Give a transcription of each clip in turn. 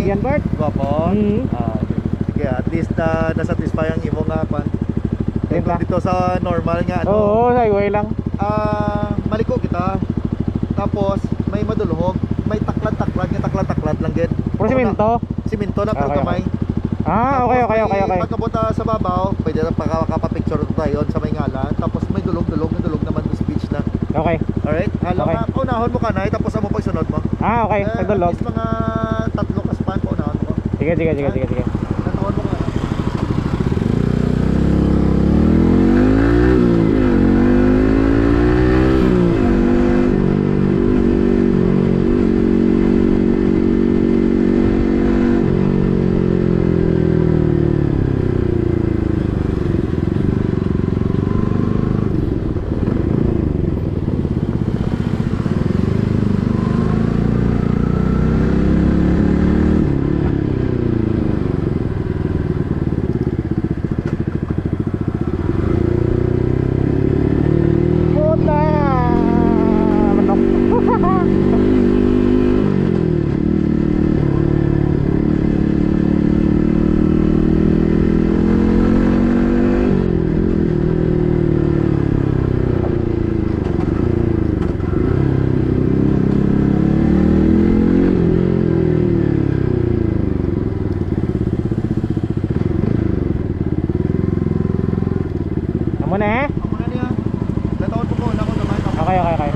yan, Bart. Gwapo. Sige, at least nasatisfy ang imo nga pan. Dito sa normal nga ano. Oo, sa highway lang. Maliko kita. Tapos may madulhog, may taklat lang gid. Puro simento. Simento na pero Okay, kamay. Okay. Pagkabot sa babaw, pwede na pakapicture tayo sa may ngalan. Tapos may dulog naman sa beach na. Okay. Alright? Hala Okay. ka, paunahon mo ka na, tapos mo pagsunod mo. Okay, tagdulog. At least mga 3 ka span, paunahon mo. Sige. Natuon mo ka na. Puta! Manok. Amo na eh. Ako na niya. Nataon po ko, nako naman. Okay.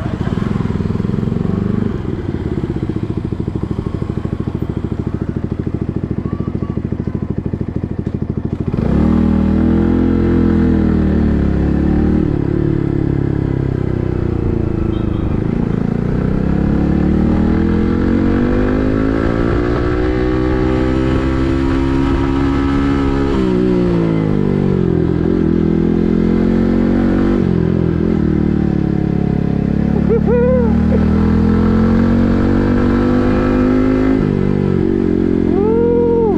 Woo!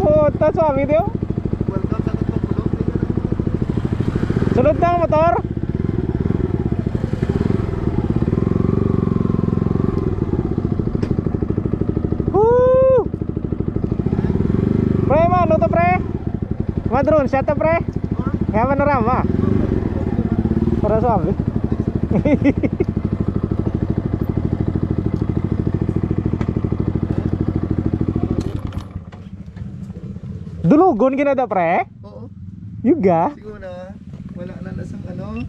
Puta, suami dia. Welcome sa Tugtog Bulog. Sunod na ang motor. Woo! Pre, ano to pre? Madron, siya to pre? Nga panorama. Para suami. Dulugon ginada pre? Oo. Juga. Siguro na. Wala na nasang ano.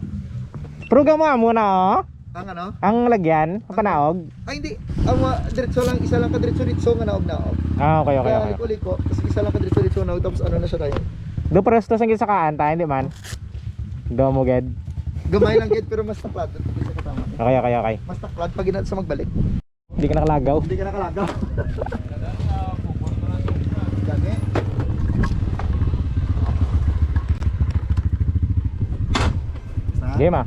Programa mo na oh. Ang ano? Ang lagyan, ang panaog. Ay hindi. Ang diretso lang, isa lang ka diretso nga naog. Okay. Kaya liko-liko, tapos isa lang ka diretso naog, tapos ano na siya tayo. Do pares to sang gisakaan ta, hindi man. Do mo ged. Gamay lang gid pero mas taklad. Isa ka tama. Okay. Mas taklad pag ginat sa magbalik. Hindi ka nakalagaw. Hindi ka nakalagaw. Gani. Game ah.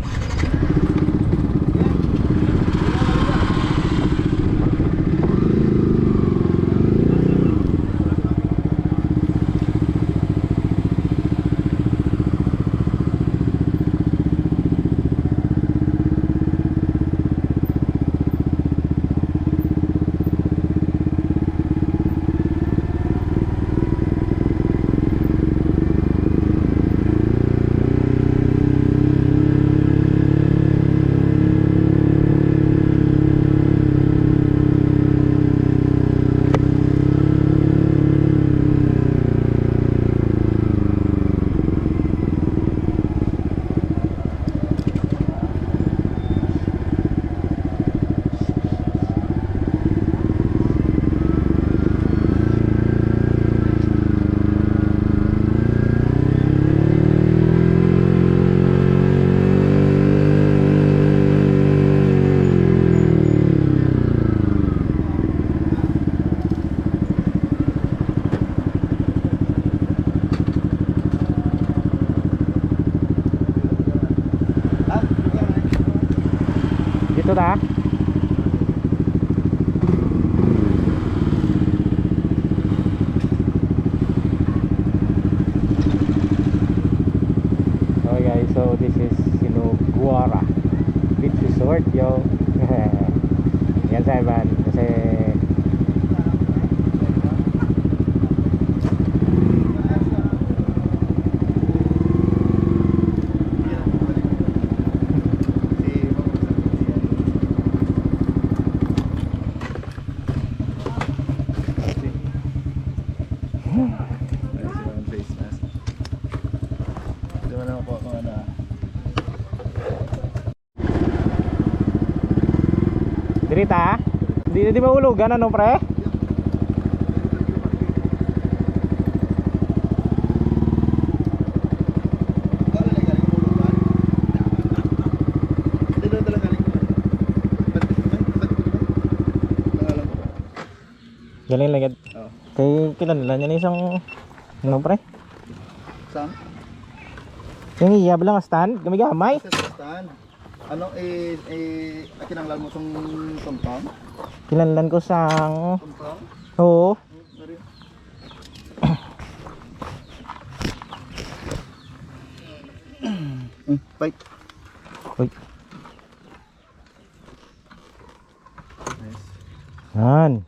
Dito ta. So guys, so this is Sinoguara Beach Resort, yo. Yan sa Ivan kasi dirita. Di mahulugan ano pre? Galing lang yan. Oh. Kay kilala niya na isang ano pre? Saan? Yung iyab lang stand, gamay-gamay. Saan? Ano kinanglan mo tong compound? Kilanlan ko sang Compound? oo. Bike. Uy. Nice. Yan.